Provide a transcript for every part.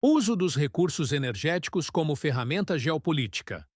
Uso dos recursos energéticos como ferramenta geopolítica.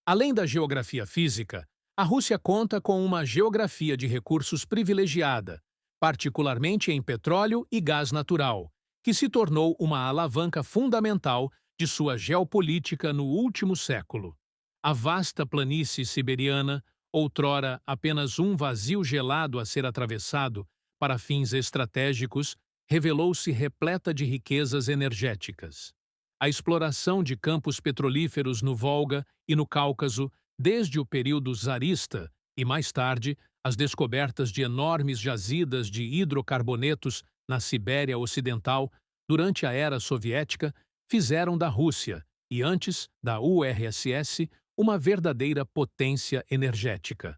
Além da geografia física, a Rússia conta com uma geografia de recursos privilegiada, particularmente em petróleo e gás natural, que se tornou uma alavanca fundamental de sua geopolítica no último século. A vasta planície siberiana, outrora apenas um vazio gelado a ser atravessado para fins estratégicos, revelou-se repleta de riquezas energéticas. A exploração de campos petrolíferos no Volga e no Cáucaso, desde o período czarista, e mais tarde, as descobertas de enormes jazidas de hidrocarbonetos na Sibéria Ocidental durante a era soviética, fizeram da Rússia, e antes da URSS, uma verdadeira potência energética.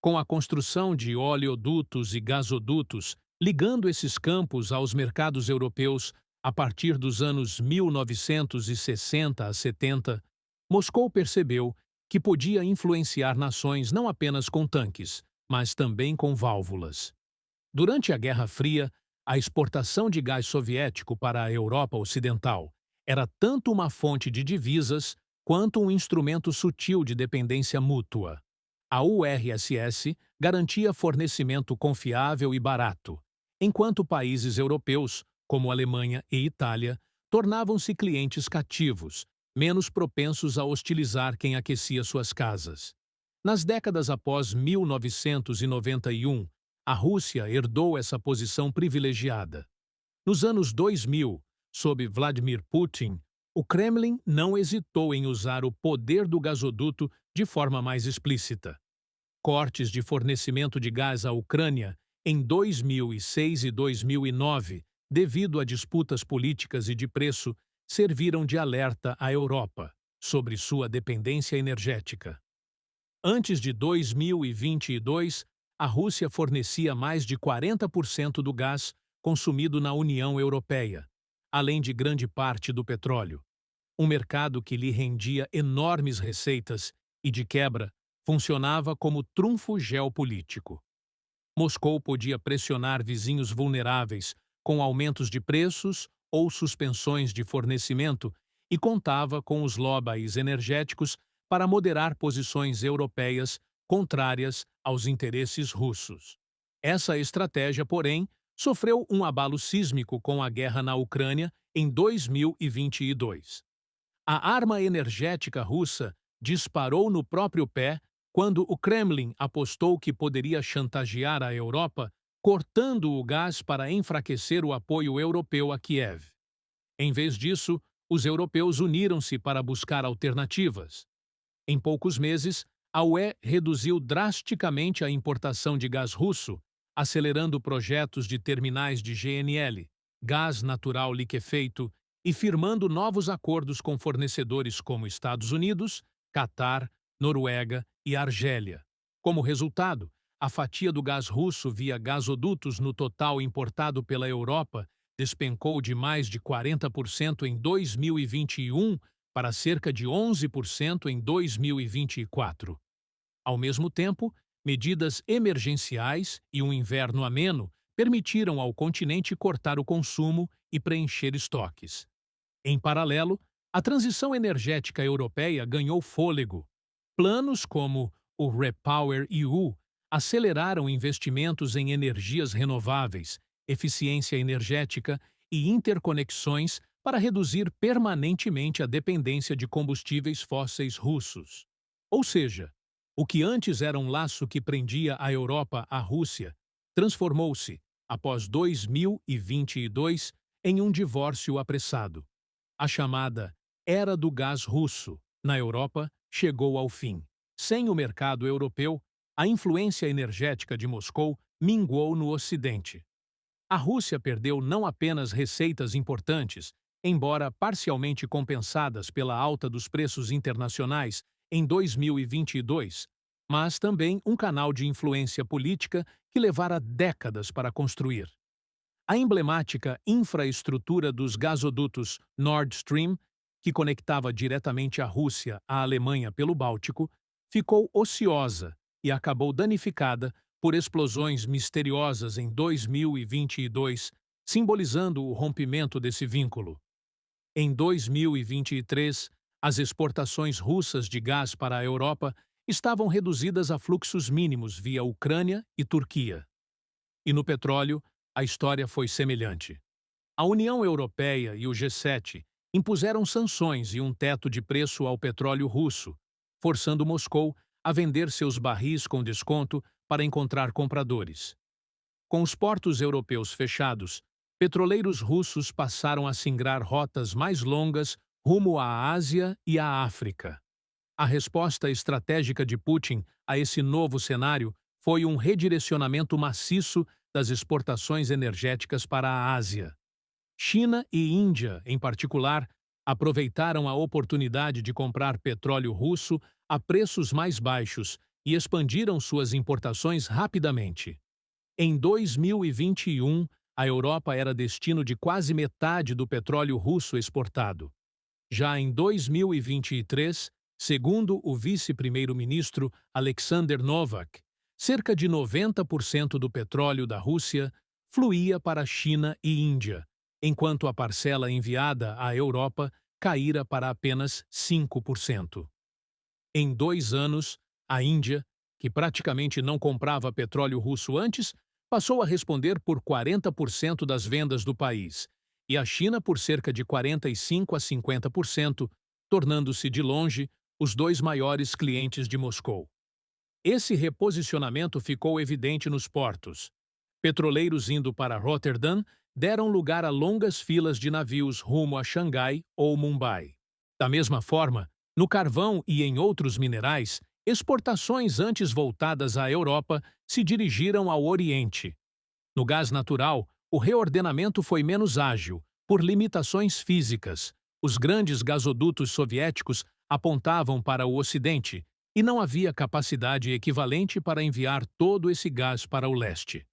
Com a construção de oleodutos e gasodutos, ligando esses campos aos mercados europeus a partir dos anos 1960 a 70, Moscou percebeu que podia influenciar nações não apenas com tanques, mas também com válvulas. Durante a Guerra Fria, a exportação de gás soviético para a Europa Ocidental era tanto uma fonte de divisas quanto um instrumento sutil de dependência mútua. A URSS garantia fornecimento confiável e barato, enquanto países europeus, como Alemanha e Itália, tornavam-se clientes cativos, menos propensos a hostilizar quem aquecia suas casas. Nas décadas após 1991, a Rússia herdou essa posição privilegiada. Nos anos 2000, sob Vladimir Putin, o Kremlin não hesitou em usar o poder do gasoduto de forma mais explícita. Cortes de fornecimento de gás à Ucrânia em 2006 e 2009, devido a disputas políticas e de preço, serviram de alerta à Europa sobre sua dependência energética. Antes de 2022, a Rússia fornecia mais de 40% do gás consumido na União Europeia, além de grande parte do petróleo. Um mercado que lhe rendia enormes receitas e, de quebra, funcionava como trunfo geopolítico. Moscou podia pressionar vizinhos vulneráveis com aumentos de preços ou suspensões de fornecimento e contava com os lobbies energéticos para moderar posições europeias contrárias aos interesses russos. Essa estratégia, porém, sofreu um abalo sísmico com a guerra na Ucrânia em 2022. A arma energética russa disparou no próprio pé quando o Kremlin apostou que poderia chantagear a Europa, cortando o gás para enfraquecer o apoio europeu a Kiev. Em vez disso, os europeus uniram-se para buscar alternativas. Em poucos meses, a UE reduziu drasticamente a importação de gás russo, acelerando projetos de terminais de GNL, gás natural liquefeito, e firmando novos acordos com fornecedores como Estados Unidos, Catar, Noruega e Argélia. Como resultado, a fatia do gás russo via gasodutos no total importado pela Europa despencou de mais de 40% em 2021 para cerca de 11% em 2024. Ao mesmo tempo, medidas emergenciais e um inverno ameno permitiram ao continente cortar o consumo e preencher estoques. Em paralelo, a transição energética europeia ganhou fôlego. Planos como o REPowerEU aceleraram investimentos em energias renováveis, eficiência energética e interconexões para reduzir permanentemente a dependência de combustíveis fósseis russos. Ou seja, o que antes era um laço que prendia a Europa à Rússia transformou-se, após 2022, em um divórcio apressado. A chamada Era do Gás Russo, na Europa, chegou ao fim. Sem o mercado europeu, a influência energética de Moscou minguou no Ocidente. A Rússia perdeu não apenas receitas importantes, embora parcialmente compensadas pela alta dos preços internacionais em 2022, mas também um canal de influência política que levara décadas para construir. A emblemática infraestrutura dos gasodutos Nord Stream, que conectava diretamente a Rússia à Alemanha pelo Báltico, ficou ociosa e acabou danificada por explosões misteriosas em 2022, simbolizando o rompimento desse vínculo. Em 2023, as exportações russas de gás para a Europa estavam reduzidas a fluxos mínimos via Ucrânia e Turquia. E no petróleo, a história foi semelhante. A União Europeia e o G7 impuseram sanções e um teto de preço ao petróleo russo, forçando Moscou a vender seus barris com desconto para encontrar compradores. Com os portos europeus fechados, petroleiros russos passaram a singrar rotas mais longas rumo à Ásia e à África. A resposta estratégica de Putin a esse novo cenário foi um redirecionamento maciço das exportações energéticas para a Ásia. China e Índia, em particular, aproveitaram a oportunidade de comprar petróleo russo a preços mais baixos e expandiram suas importações rapidamente. Em 2021, a Europa era destino de quase metade do petróleo russo exportado. Já em 2023, segundo o vice-primeiro-ministro Alexander Novak, cerca de 90% do petróleo da Rússia fluía para a China e Índia, enquanto a parcela enviada à Europa caíra para apenas 5%. Em 2 anos, a Índia, que praticamente não comprava petróleo russo antes, passou a responder por 40% das vendas do país, e a China por cerca de 45% a 50%, tornando-se, de longe, os 2 maiores clientes de Moscou. Esse reposicionamento ficou evidente nos portos. Petroleiros indo para Roterdã deram lugar a longas filas de navios rumo a Xangai ou Mumbai. Da mesma forma, no carvão e em outros minerais, exportações antes voltadas à Europa se dirigiram ao Oriente. No gás natural, o reordenamento foi menos ágil, por limitações físicas. Os grandes gasodutos soviéticos apontavam para o Ocidente e não havia capacidade equivalente para enviar todo esse gás para o leste.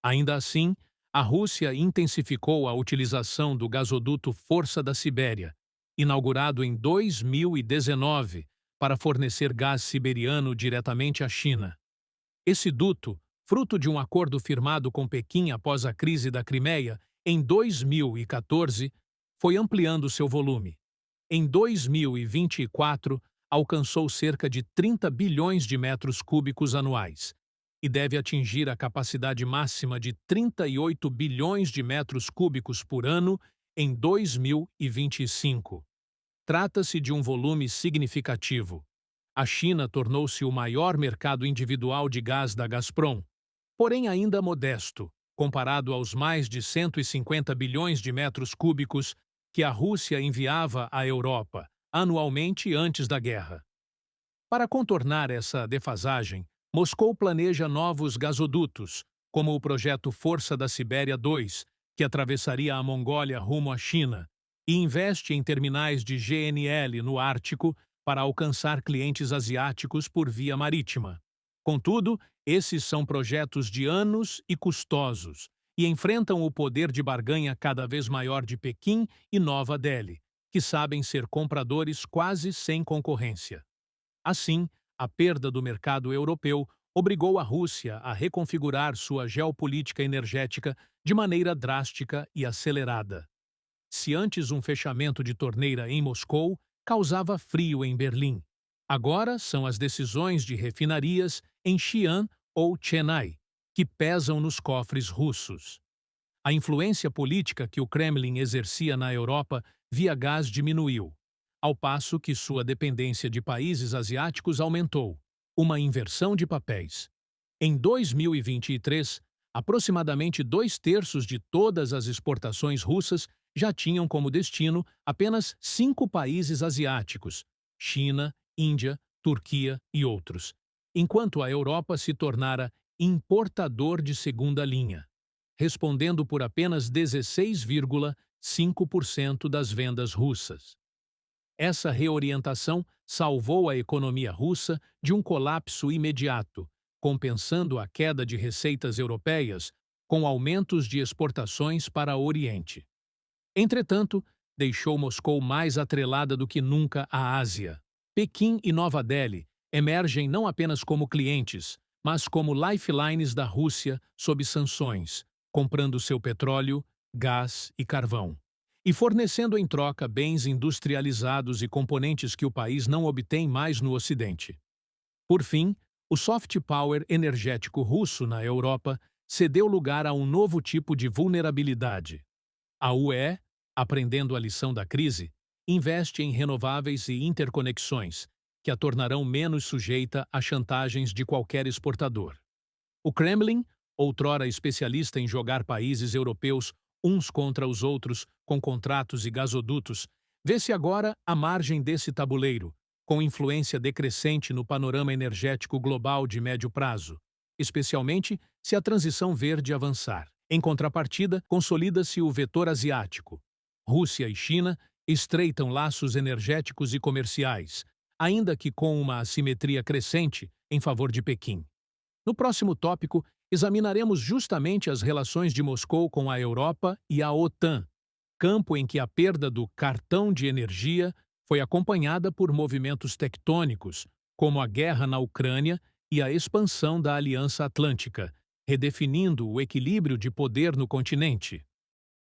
Ainda assim, a Rússia intensificou a utilização do gasoduto Força da Sibéria, inaugurado em 2019, para fornecer gás siberiano diretamente à China. Esse duto, fruto de um acordo firmado com Pequim após a crise da Crimeia, em 2014, foi ampliando seu volume. Em 2024, alcançou cerca de 30 bilhões de metros cúbicos anuais e deve atingir a capacidade máxima de 38 bilhões de metros cúbicos por ano em 2025. Trata-se de um volume significativo. A China tornou-se o maior mercado individual de gás da Gazprom, porém ainda modesto, comparado aos mais de 150 bilhões de metros cúbicos que a Rússia enviava à Europa anualmente antes da guerra. Para contornar essa defasagem, Moscou planeja novos gasodutos, como o projeto Força da Sibéria 2, que atravessaria a Mongólia rumo à China, e investe em terminais de GNL no Ártico para alcançar clientes asiáticos por via marítima. Contudo, esses são projetos de anos e custosos, e enfrentam o poder de barganha cada vez maior de Pequim e Nova Delhi, que sabem ser compradores quase sem concorrência. Assim, a perda do mercado europeu obrigou a Rússia a reconfigurar sua geopolítica energética de maneira drástica e acelerada. Se antes um fechamento de torneira em Moscou causava frio em Berlim, agora são as decisões de refinarias em Xi'an ou Chennai que pesam nos cofres russos. A influência política que o Kremlin exercia na Europa via gás diminuiu, ao passo que sua dependência de países asiáticos aumentou, uma inversão de papéis. Em 2023, aproximadamente 2/3 de todas as exportações russas já tinham como destino apenas 5 países asiáticos: China, Índia, Turquia e outros, enquanto a Europa se tornara importador de segunda linha, respondendo por apenas 16,5% das vendas russas. Essa reorientação salvou a economia russa de um colapso imediato, compensando a queda de receitas europeias com aumentos de exportações para o Oriente. Entretanto, deixou Moscou mais atrelada do que nunca à Ásia. Pequim e Nova Delhi emergem não apenas como clientes, mas como lifelines da Rússia sob sanções, comprando seu petróleo, gás e carvão. e fornecendo em troca bens industrializados e componentes que o país não obtém mais no Ocidente. Por fim, o soft power energético russo na Europa cedeu lugar a um novo tipo de vulnerabilidade. A UE, aprendendo a lição da crise, investe em renováveis e interconexões, que a tornarão menos sujeita a chantagens de qualquer exportador. O Kremlin, outrora especialista em jogar países europeus uns contra os outros com contratos e gasodutos, vê-se agora à margem desse tabuleiro, com influência decrescente no panorama energético global de médio prazo, especialmente se a transição verde avançar. Em contrapartida, consolida-se o vetor asiático. Rússia e China estreitam laços energéticos e comerciais, ainda que com uma assimetria crescente em favor de Pequim. No próximo tópico, examinaremos justamente as relações de Moscou com a Europa e a OTAN, campo em que a perda do cartão de energia foi acompanhada por movimentos tectônicos, como a guerra na Ucrânia e a expansão da Aliança Atlântica, redefinindo o equilíbrio de poder no continente.